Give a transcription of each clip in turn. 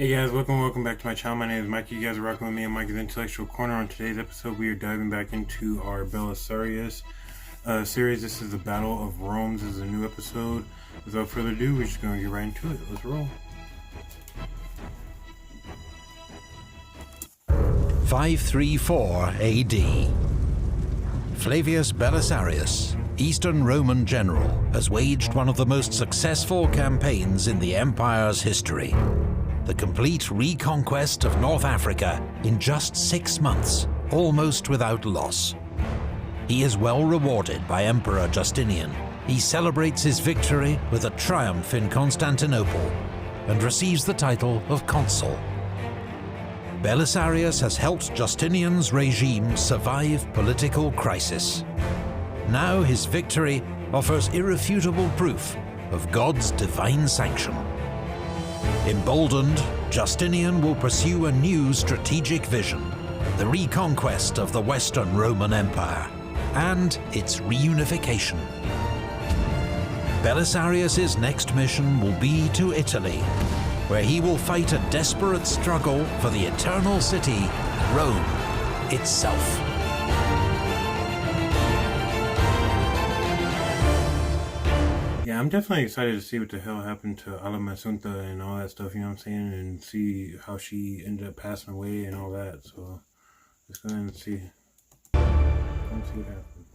Hey guys, welcome back to my channel. My name is Mike. You guys are rocking with me on Mike's Intellectual Corner. On today's episode, we are diving back into our Belisarius series. This is the Battle of Rome. This is a new episode. Without further ado, we're just going to get right into it. Let's roll. 534 AD. Flavius Belisarius, Eastern Roman general, has waged one of the most successful campaigns in the empire's history. The complete reconquest of North Africa in just 6 months, almost without loss. He is well rewarded by Emperor Justinian. He celebrates his victory with a triumph in Constantinople and receives the title of consul. Belisarius has helped Justinian's regime survive political crisis. Now his victory offers irrefutable proof of God's divine sanction. Emboldened, Justinian will pursue a new strategic vision, the reconquest of the Western Roman Empire and its reunification. Belisarius's next mission will be to Italy, where he will fight a desperate struggle for the eternal city, Rome itself. Yeah, I'm definitely excited to see what the hell happened to Alamasunta and all that stuff, you know what I'm saying? And see how she ended up passing away and all that. So, let's go ahead and see. Let's see what happened.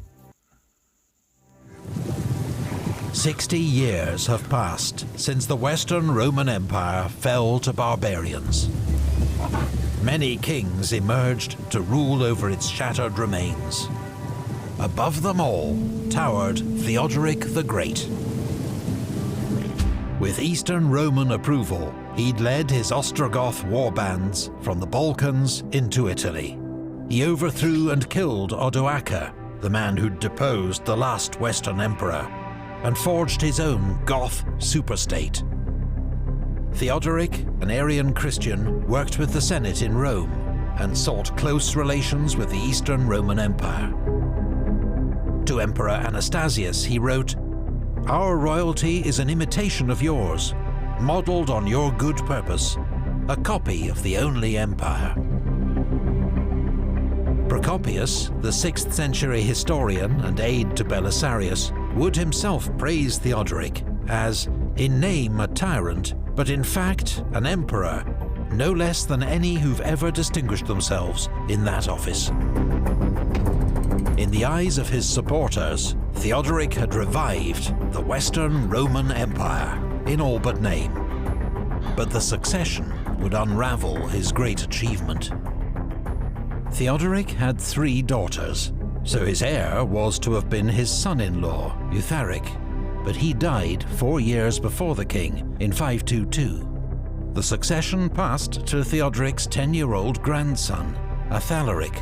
60 years have passed since the Western Roman Empire fell to barbarians. Many kings emerged to rule over its shattered remains. Above them all towered Theodoric the Great. With Eastern Roman approval, he'd led his Ostrogoth warbands from the Balkans into Italy. He overthrew and killed Odoacer, the man who'd deposed the last Western emperor, and forged his own Goth superstate. Theodoric, an Arian Christian, worked with the Senate in Rome and sought close relations with the Eastern Roman Empire. To Emperor Anastasius he wrote, "Our royalty is an imitation of yours, modelled on your good purpose, a copy of the only empire." Procopius, the 6th century historian and aide to Belisarius, would himself praise Theodoric as, in name a tyrant, but in fact an emperor, no less than any who've ever distinguished themselves in that office. In the eyes of his supporters, Theodoric had revived the Western Roman Empire, in all but name. But the succession would unravel his great achievement. Theodoric had 3 daughters, so his heir was to have been his son-in-law, Eutharic, but he died 4 years before the king, in 522. The succession passed to Theodoric's 10-year-old grandson, Athalaric.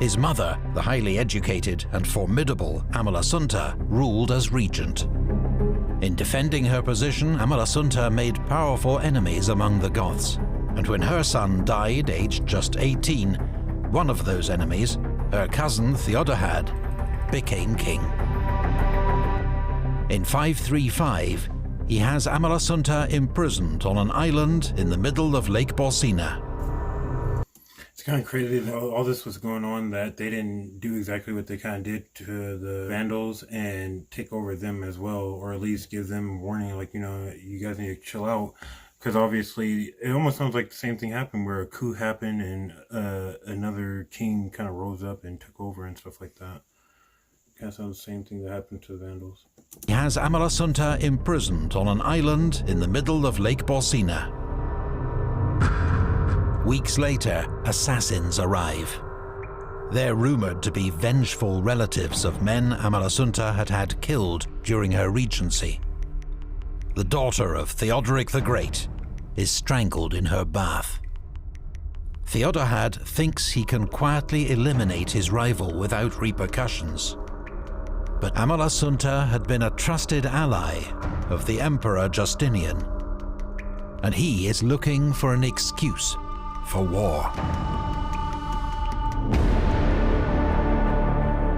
His mother, the highly educated and formidable Amalasuntha, ruled as regent. In defending her position, Amalasuntha made powerful enemies among the Goths, and when her son died aged just 18, one of those enemies, her cousin Theodahad, became king. In 535, he has Amalasuntha imprisoned on an island in the middle of Lake Bolsena. It's kind of crazy that all this was going on, that they didn't do exactly what they kind of did to the Vandals and take over them as well, or at least give them warning, like, you know, you guys need to chill out. Because obviously, it almost sounds like the same thing happened, where a coup happened and another king kind of rose up and took over and stuff like that. Kind of sounds the same thing that happened to the Vandals. He has Amalasuntha imprisoned on an island in the middle of Lake Bolsena. Weeks later, assassins arrive. They're rumored to be vengeful relatives of men Amalasuntha had killed during her regency. The daughter of Theodoric the Great is strangled in her bath. Theodahad thinks he can quietly eliminate his rival without repercussions. But Amalasuntha had been a trusted ally of the Emperor Justinian, and he is looking for an excuse for war.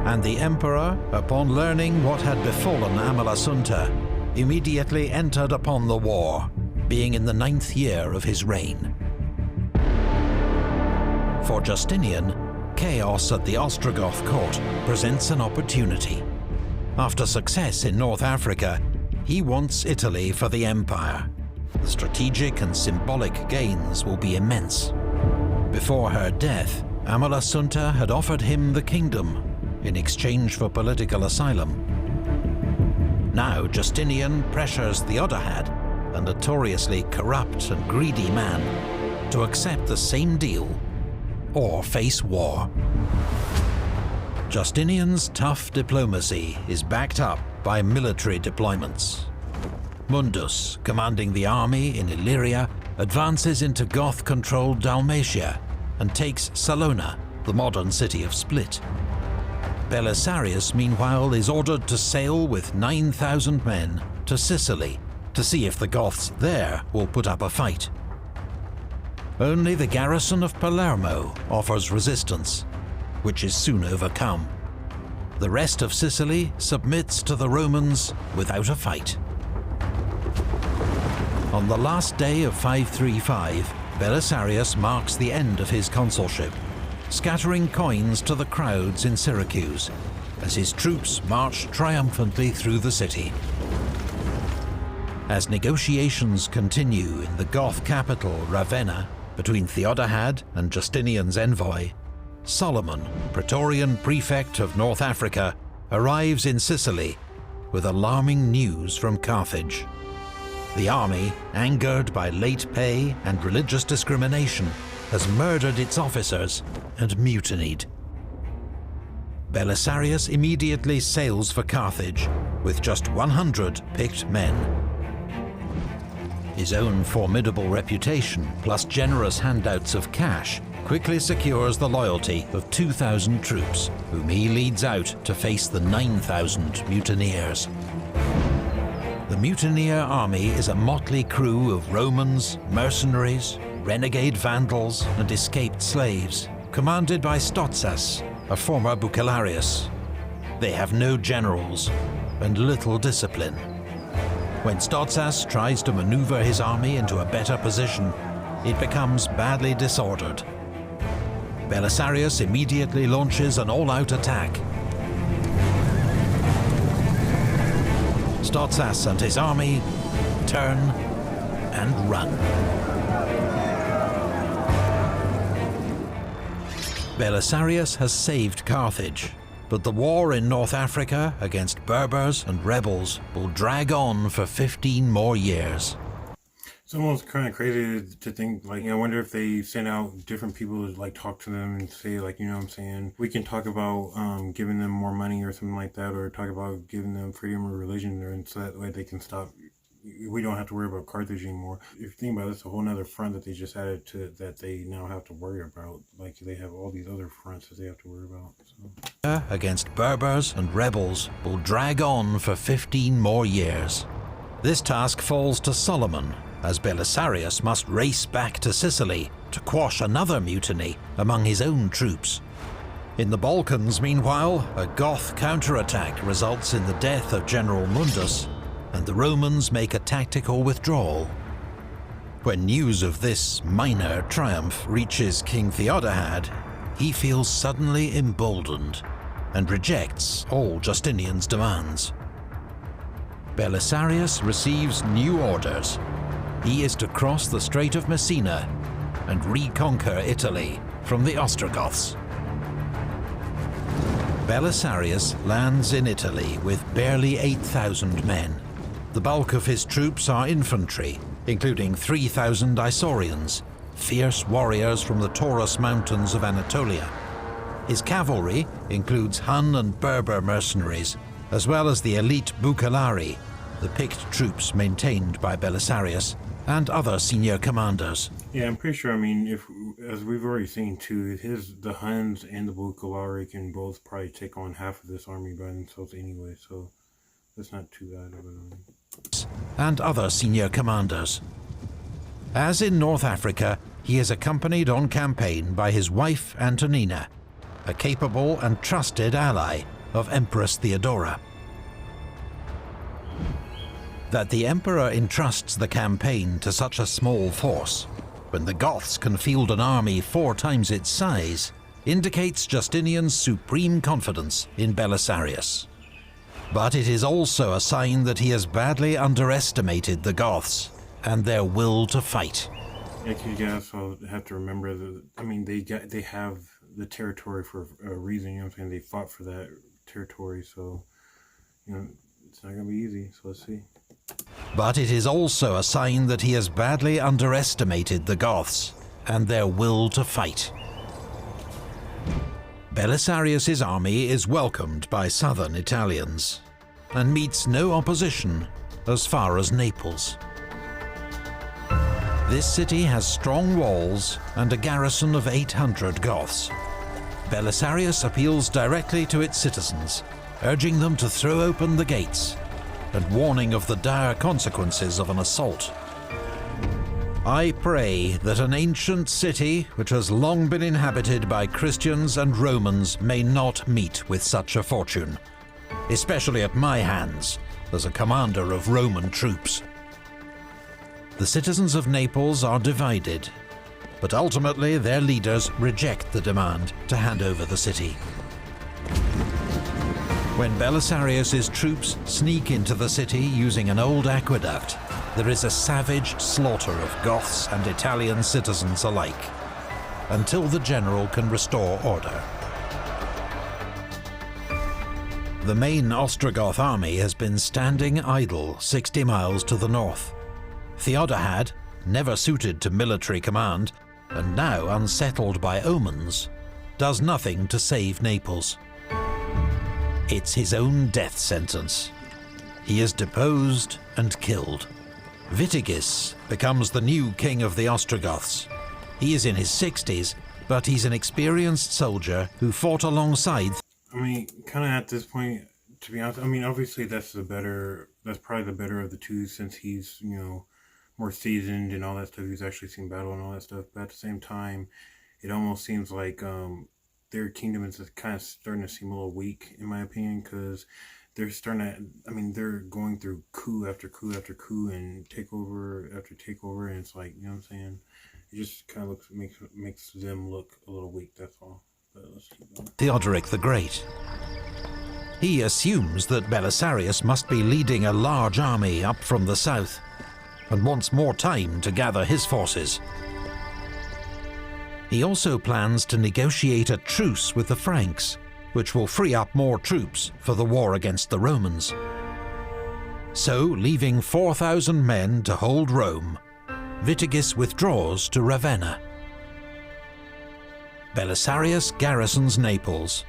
And the Emperor, upon learning what had befallen Amalasuntha, immediately entered upon the war, being in the 9th year of his reign. For Justinian, chaos at the Ostrogoth court presents an opportunity. After success in North Africa, he wants Italy for the empire. The strategic and symbolic gains will be immense. Before her death, Amalasuntha had offered him the kingdom in exchange for political asylum. Now Justinian pressures Theodahad, a notoriously corrupt and greedy man, to accept the same deal or face war. Justinian's tough diplomacy is backed up by military deployments. Mundus, commanding the army in Illyria, advances into Goth-controlled Dalmatia and takes Salona, the modern city of Split. Belisarius, meanwhile, is ordered to sail with 9,000 men to Sicily to see if the Goths there will put up a fight. Only the garrison of Palermo offers resistance, which is soon overcome. The rest of Sicily submits to the Romans without a fight. On the last day of 535, Belisarius marks the end of his consulship, scattering coins to the crowds in Syracuse as his troops march triumphantly through the city. As negotiations continue in the Goth capital Ravenna between Theodahad and Justinian's envoy, Solomon, Praetorian prefect of North Africa, arrives in Sicily with alarming news from Carthage. The army, angered by late pay and religious discrimination, has murdered its officers and mutinied. Belisarius immediately sails for Carthage with just 100 picked men. His own formidable reputation, plus generous handouts of cash, quickly secures the loyalty of 2,000 troops, whom he leads out to face the 9,000 mutineers. The mutineer army is a motley crew of Romans, mercenaries, renegade Vandals, and escaped slaves, commanded by Stotzas, a former Bucellarius. They have no generals and little discipline. When Stotzas tries to maneuver his army into a better position, it becomes badly disordered. Belisarius immediately launches an all-out attack. Stotzas and his army turn and run. Belisarius has saved Carthage, but the war in North Africa against Berbers and rebels will drag on for 15 more years. It's almost kind of crazy to think, like, I wonder if they send out different people to, like, talk to them and say, like, you know what I'm saying, we can talk about giving them more money or something like that, or talk about giving them freedom of religion, and so that way they can stop. We don't have to worry about Carthage anymore. If you think about it, it's a whole nother front that they just added to that they now have to worry about. Like, they have all these other fronts that they have to worry about. So. Against Berbers and rebels will drag on for 15 more years. This task falls to Solomon, as Belisarius must race back to Sicily to quash another mutiny among his own troops. In the Balkans, meanwhile, a Goth counterattack results in the death of General Mundus, and the Romans make a tactical withdrawal. When news of this minor triumph reaches King Theodahad, he feels suddenly emboldened and rejects all Justinian's demands. Belisarius receives new orders. He is to cross the Strait of Messina and reconquer Italy from the Ostrogoths. Belisarius lands in Italy with barely 8,000 men. The bulk of his troops are infantry, including 3,000 Isaurians, fierce warriors from the Taurus Mountains of Anatolia. His cavalry includes Hun and Berber mercenaries, as well as the elite Bucellari, the picked troops maintained by Belisarius, and other senior commanders. Yeah, I'm pretty sure, I mean, if, as we've already seen too, the Huns and the Bucellari can both probably take on half of this army by themselves anyway, so that's not too bad of an army. And other senior commanders. As in North Africa, he is accompanied on campaign by his wife Antonina, a capable and trusted ally of Empress Theodora. That the Emperor entrusts the campaign to such a small force, when the Goths can field an army 4 times its size, indicates Justinian's supreme confidence in Belisarius. But it is also a sign that he has badly underestimated the Goths and their will to fight. Yeah, you guys will have to remember that, I mean, they have the territory for a reason, you know what I'm saying? They fought for that territory, so, you know, it's not going to be easy, so let's see. But it is also a sign that he has badly underestimated the Goths and their will to fight. Belisarius's army is welcomed by southern Italians and meets no opposition as far as Naples. This city has strong walls and a garrison of 800 Goths. Belisarius appeals directly to its citizens, urging them to throw open the gates and warning of the dire consequences of an assault. I pray that an ancient city which has long been inhabited by Christians and Romans may not meet with such a fortune, especially at my hands as a commander of Roman troops. The citizens of Naples are divided, but ultimately their leaders reject the demand to hand over the city. When Belisarius's troops sneak into the city using an old aqueduct, there is a savage slaughter of Goths and Italian citizens alike, until the general can restore order. The main Ostrogoth army has been standing idle 60 miles to the north. Theodahad, never suited to military command, and now unsettled by omens, does nothing to save Naples. It's his own death sentence. He is deposed and killed. Witigis becomes the new king of the Ostrogoths. He is in his 60s, but he's an experienced soldier who fought alongside. I mean, kind of at this point, to be honest, I mean, obviously that's probably the better of the two, since he's, you know, more seasoned and all that stuff. He's actually seen battle and all that stuff. But at the same time, it almost seems like their kingdom is kind of starting to seem a little weak, in my opinion, because they're starting to, I mean, they're going through coup after coup after coup and takeover after takeover, and it's like, you know what I'm saying? It just kind of makes them look a little weak, that's all. But let's keep going. Theodoric the Great. He assumes that Belisarius must be leading a large army up from the south, and wants more time to gather his forces. He also plans to negotiate a truce with the Franks, which will free up more troops for the war against the Romans. So, leaving 4,000 men to hold Rome, Witigis withdraws to Ravenna. Belisarius garrisons Naples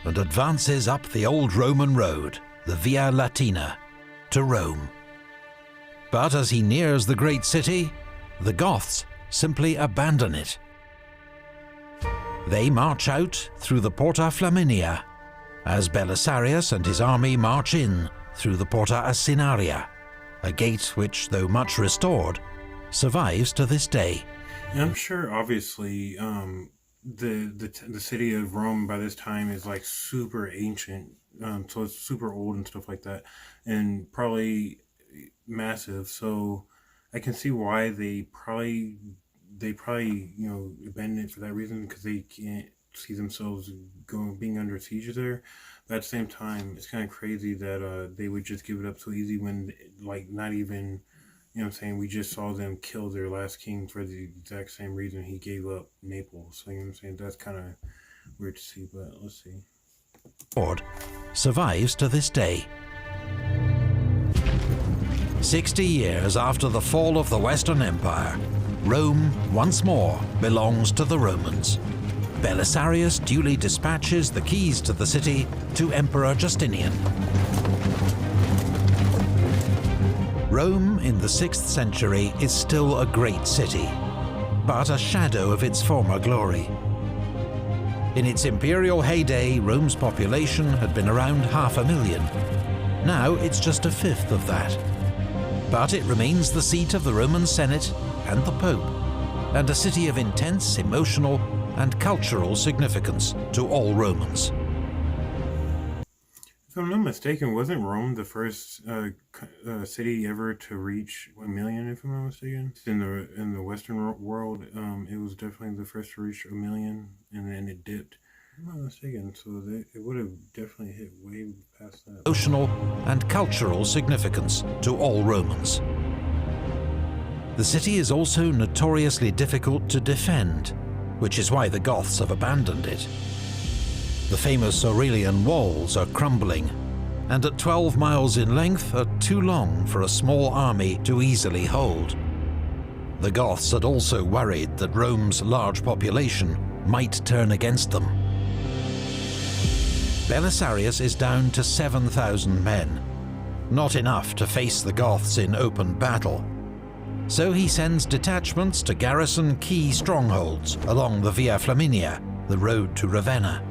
and advances up the old Roman road, the Via Latina, to Rome. But as he nears the great city, the Goths simply abandon it. They march out through the Porta Flaminia, as Belisarius and his army march in through the Porta Asinaria, a gate which, though much restored, survives to this day. And I'm sure, obviously, the city of Rome by this time is like super ancient, so it's super old and stuff like that, and probably massive. So I can see why they probably you know, abandon it for that reason, because they can't see themselves being under siege there. But at the same time, it's kind of crazy that they would just give it up so easy when, like, not even, you know what I'm saying, we just saw them kill their last king for the exact same reason he gave up Naples. So, you know what I'm saying, that's kind of weird to see, but let's see. Lord survives to this day. 60 years after the fall of the Western Empire, Rome once more belongs to the Romans. Belisarius duly dispatches the keys to the city to Emperor Justinian. Rome in the 6th century is still a great city, but a shadow of its former glory. In its imperial heyday, Rome's population had been around 500,000. Now it's just a fifth of that. But it remains the seat of the Roman Senate and the Pope, and a city of intense emotional and cultural significance to all Romans. If I'm not mistaken, wasn't Rome the first city ever to reach 1 million? If I'm not mistaken, in the Western world, it was definitely the first to reach 1 million, and then it dipped. If I'm not mistaken, so it would have definitely hit way past that. Emotional and cultural significance to all Romans. The city is also notoriously difficult to defend, which is why the Goths have abandoned it. The famous Aurelian walls are crumbling, and at 12 miles in length are too long for a small army to easily hold. The Goths had also worried that Rome's large population might turn against them. Belisarius is down to 7,000 men, not enough to face the Goths in open battle. So he sends detachments to garrison key strongholds along the Via Flaminia, the road to Ravenna,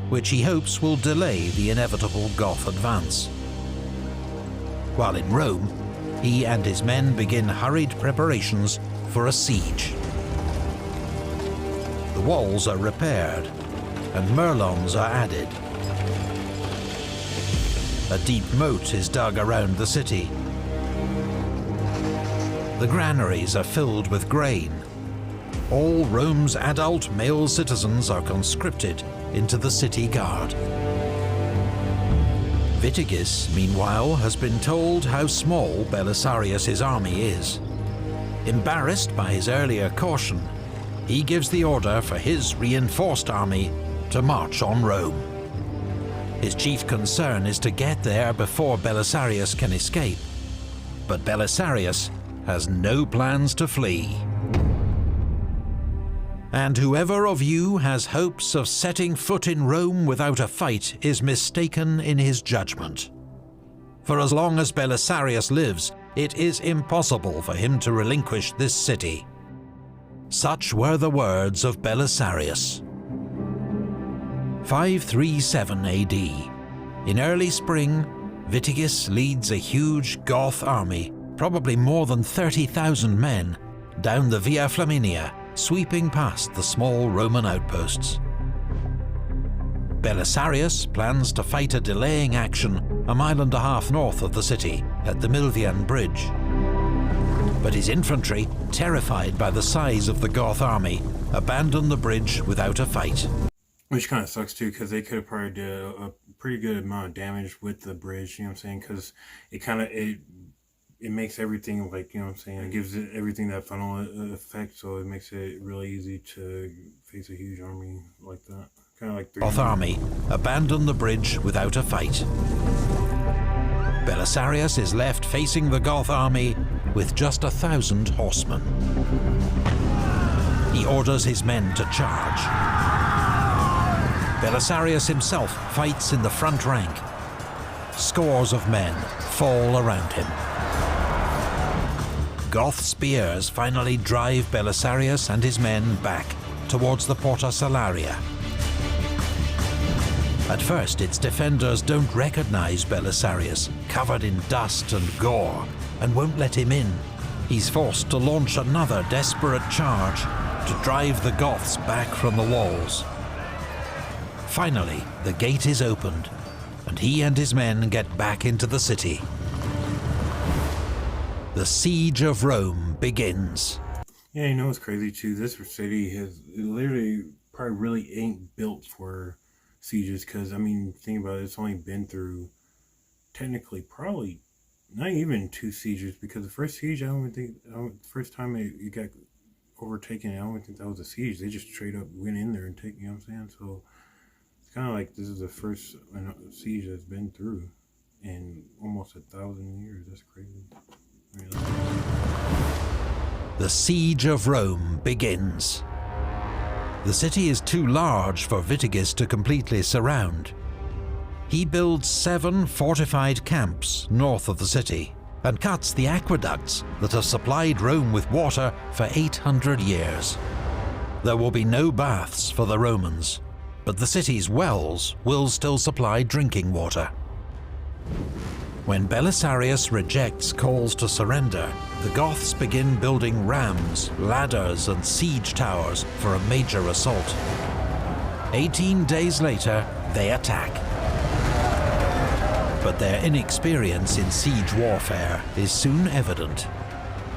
which he hopes will delay the inevitable Goth advance. While in Rome, he and his men begin hurried preparations for a siege. The walls are repaired, and merlons are added. A deep moat is dug around the city. The granaries are filled with grain. All Rome's adult male citizens are conscripted into the city guard. Witigis, meanwhile, has been told how small Belisarius' army is. Embarrassed by his earlier caution, he gives the order for his reinforced army to march on Rome. His chief concern is to get there before Belisarius can escape, but Belisarius has no plans to flee. And whoever of you has hopes of setting foot in Rome without a fight is mistaken in his judgment. For as long as Belisarius lives, it is impossible for him to relinquish this city. Such were the words of Belisarius. 537 AD. In early spring, Witigis leads a huge Goth army, probably more than 30,000 men, down the Via Flaminia, sweeping past the small Roman outposts. Belisarius plans to fight a delaying action a mile and a half north of the city, at the Milvian Bridge. But his infantry, terrified by the size of the Goth army, abandon the bridge without a fight. Which kind of sucks too, because they could have probably did a pretty good amount of damage with the bridge, you know what I'm saying? Because it makes everything, like, you know what I'm saying, it gives it everything that funnel effect, so it makes it really easy to face a huge army like that. Kind of like the Goth army abandon the bridge without a fight. Belisarius is left facing the Goth army with just 1,000 horsemen. He orders his men to charge. Belisarius himself fights in the front rank. Scores of men fall around him. Goth spears finally drive Belisarius and his men back towards the Porta Salaria. At first, its defenders don't recognize Belisarius, covered in dust and gore, and won't let him in. He's forced to launch another desperate charge to drive the Goths back from the walls. Finally, the gate is opened, and he and his men get back into the city. The siege of Rome begins. Yeah, you know what's crazy too? This city literally probably really ain't built for sieges, because I mean, think about it, it's only been through technically probably not even 2 sieges, because the first siege, the first time it got overtaken, I don't even think that was a siege. They just straight up went in there and take, you know what I'm saying? So it's kind of like this is the first siege that's been through in almost 1,000 years. That's crazy. The siege of Rome begins. The city is too large for Witigis to completely surround. He builds 7 fortified camps north of the city and cuts the aqueducts that have supplied Rome with water for 800 years. There will be no baths for the Romans, but the city's wells will still supply drinking water. When Belisarius rejects calls to surrender, the Goths begin building rams, ladders, and siege towers for a major assault. 18 days later, they attack. But their inexperience in siege warfare is soon evident.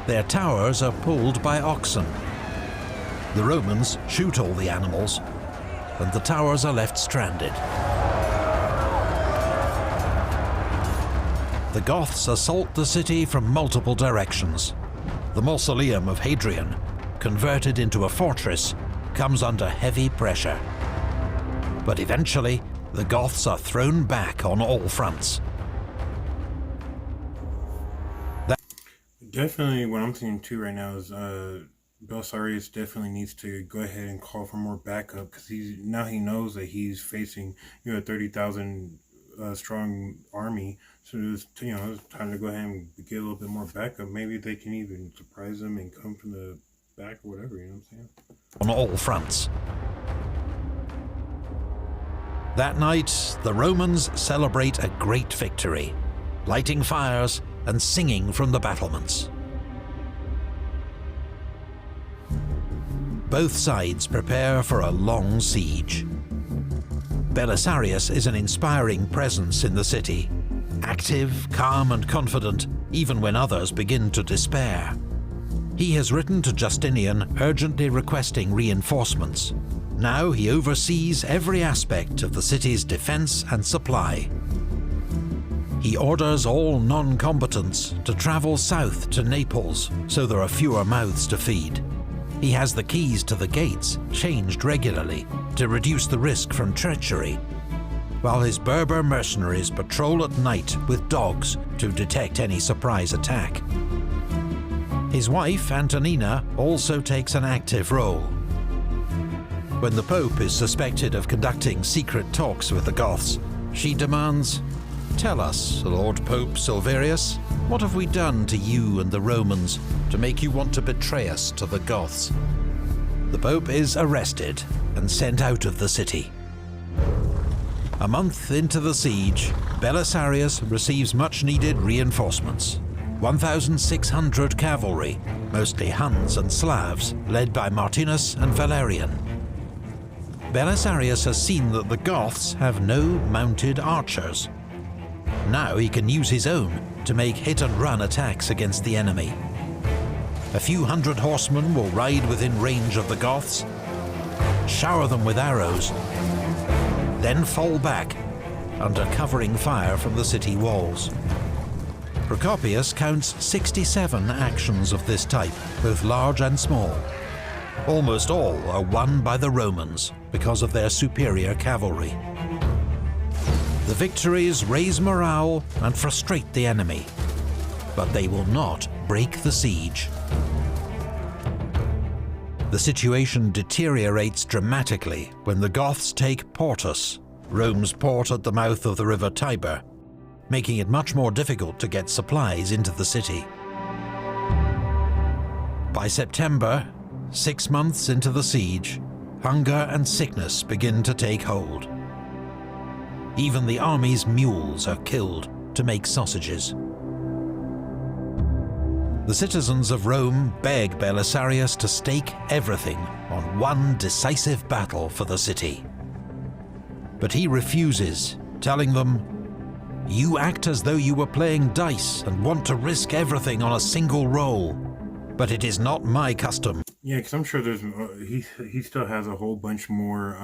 Their towers are pulled by oxen. The Romans shoot all the animals, and the towers are left stranded. The Goths assault the city from multiple directions. The mausoleum of Hadrian, converted into a fortress, comes under heavy pressure. But eventually, the Goths are thrown back on all fronts. Definitely, what I'm seeing too right now is Belisarius definitely needs to go ahead and call for more backup, because he knows that he's facing a 30,000 strong army. So it's time to go ahead and get a little bit more backup. Maybe they can even surprise them and come from the back or whatever. You know what I'm saying? On all fronts. That night, the Romans celebrate a great victory, lighting fires and singing from the battlements. Both sides prepare for a long siege. Belisarius is an inspiring presence in the city, active, calm and confident, even when others begin to despair. He has written to Justinian urgently requesting reinforcements. Now he oversees every aspect of the city's defense and supply. He orders all non-combatants to travel south to Naples, so there are fewer mouths to feed. He has the keys to the gates changed regularly to reduce the risk from treachery, while his Berber mercenaries patrol at night with dogs to detect any surprise attack. His wife, Antonina, also takes an active role. When the Pope is suspected of conducting secret talks with the Goths, she demands, "Tell us, Lord Pope Silverius, what have we done to you and the Romans to make you want to betray us to the Goths?" The Pope is arrested and sent out of the city. A month into the siege, Belisarius receives much-needed reinforcements. 1,600 cavalry, mostly Huns and Slavs, led by Martinus and Valerian. Belisarius has seen that the Goths have no mounted archers. Now he can use his own to make hit-and-run attacks against the enemy. A few hundred horsemen will ride within range of the Goths, shower them with arrows, then fall back under covering fire from the city walls. Procopius counts 67 actions of this type, both large and small. Almost all are won by the Romans because of their superior cavalry. The victories raise morale and frustrate the enemy, but they will not break the siege. The situation deteriorates dramatically when the Goths take Portus, Rome's port at the mouth of the river Tiber, making it much more difficult to get supplies into the city. By September, 6 months into the siege, hunger and sickness begin to take hold. Even the army's mules are killed to make sausages. The citizens of Rome beg Belisarius to stake everything on one decisive battle for the city. But he refuses, telling them, "You act as though you were playing dice and want to risk everything on a single roll, but it is not my custom." Yeah, because I'm sure there's he still has a whole bunch more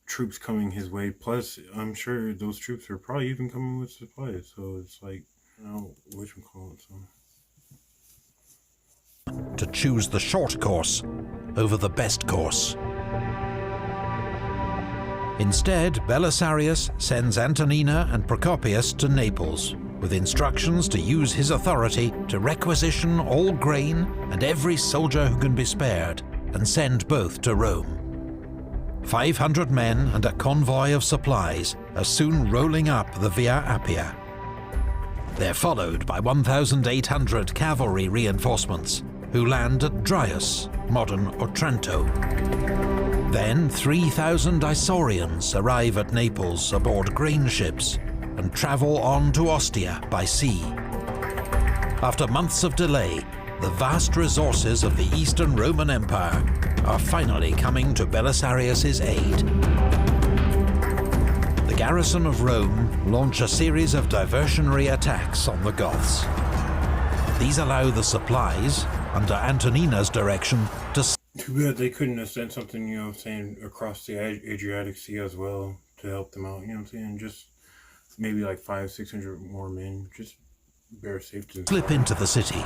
troops coming his way. Plus, I'm sure those troops are probably even coming with supplies. So it's like, whatchamacallit, to choose the short course over the best course. Instead, Belisarius sends Antonina and Procopius to Naples, with instructions to use his authority to requisition all grain and every soldier who can be spared, and send both to Rome. 500 men and a convoy of supplies are soon rolling up the Via Appia. They're followed by 1,800 cavalry reinforcements, who land at Dryas, modern Otranto. Then 3,000 Isaurians arrive at Naples aboard grain ships and travel on to Ostia by sea. After months of delay, the vast resources of the Eastern Roman Empire are finally coming to Belisarius's aid. The garrison of Rome launch a series of diversionary attacks on the Goths. These allow the supplies, under Antonina's direction, to... Too bad they couldn't have sent something, you know what I'm saying, across the Adriatic Sea as well to help them out, you know what I'm saying? Just maybe like 500-600 more men, just bare safety. Slip into the city.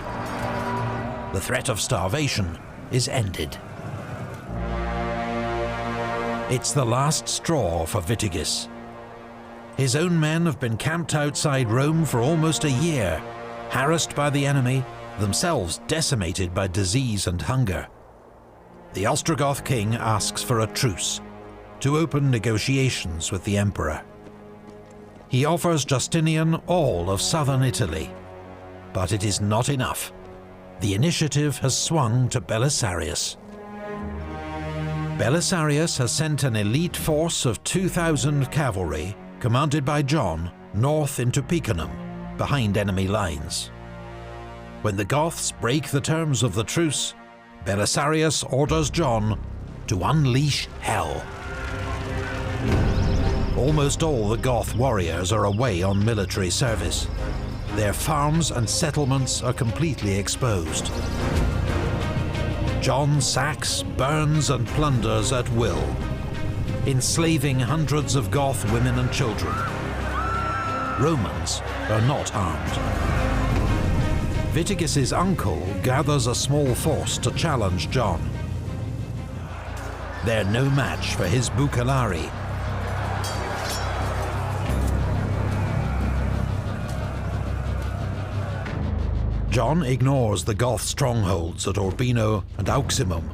The threat of starvation is ended. It's the last straw for Witigis. His own men have been camped outside Rome for almost a year, harassed by the enemy, themselves decimated by disease and hunger. The Ostrogoth king asks for a truce, to open negotiations with the emperor. He offers Justinian all of southern Italy, but it is not enough. The initiative has swung to Belisarius. Belisarius has sent an elite force of 2,000 cavalry, commanded by John, north into Picenum, behind enemy lines. When the Goths break the terms of the truce, Belisarius orders John to unleash hell. Almost all the Goth warriors are away on military service. Their farms and settlements are completely exposed. John sacks, burns and plunders at will, enslaving hundreds of Goth women and children. Romans are not armed. Witigis's uncle gathers a small force to challenge John. They're no match for his Bucellari. John ignores the Goth strongholds at Urbino and Auximum,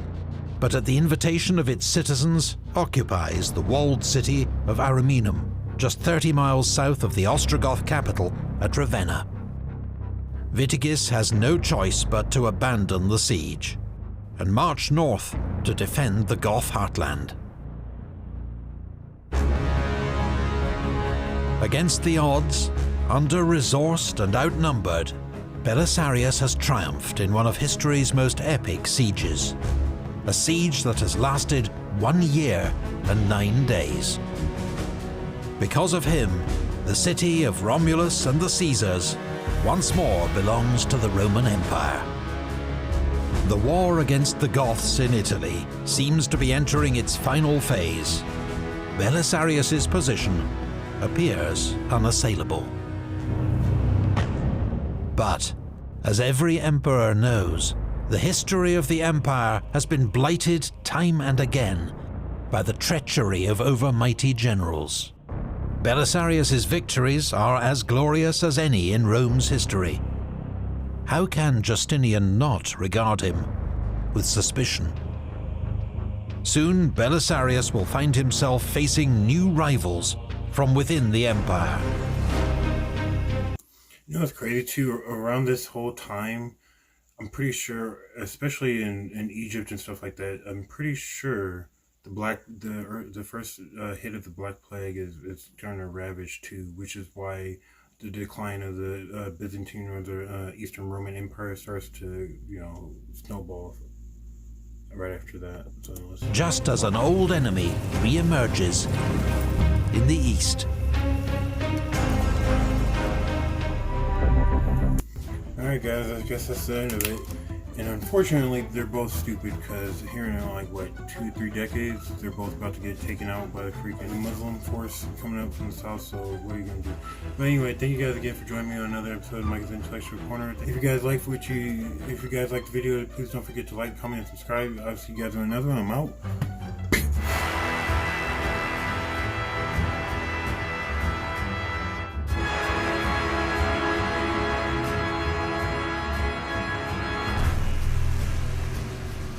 but at the invitation of its citizens, occupies the walled city of Ariminum, just 30 miles south of the Ostrogoth capital at Ravenna. Witigis has no choice but to abandon the siege and march north to defend the Goth heartland. Against the odds, under-resourced and outnumbered, Belisarius has triumphed in one of history's most epic sieges. A siege that has lasted 1 year and 9 days. Because of him, the city of Romulus and the Caesars once more belongs to the Roman Empire. The war against the Goths in Italy seems to be entering its final phase. Belisarius's position appears unassailable. But, as every emperor knows, the history of the empire has been blighted time and again by the treachery of overmighty generals. Belisarius's victories are as glorious as any in Rome's history. How can Justinian not regard him with suspicion? Soon Belisarius will find himself facing new rivals from within the empire. You know what's crazy too? Around this whole time, I'm pretty sure, especially in Egypt and stuff like that, I'm pretty sure the first hit of the Black Plague is trying to ravage too, which is why the decline of the Byzantine or the Eastern Roman Empire starts to, you know, snowball right after that. So just as an old enemy re-emerges in the east. Alright guys, I guess that's the end of it. And unfortunately, they're both stupid because here in like, what, 2-3 decades, they're both about to get taken out by the freaking Muslim force coming up from the south, so what are you going to do? But anyway, thank you guys again for joining me on another episode of Mike's Intellectual Corner. If you guys liked the video, please don't forget to like, comment, and subscribe. I'll see you guys in another one. I'm out.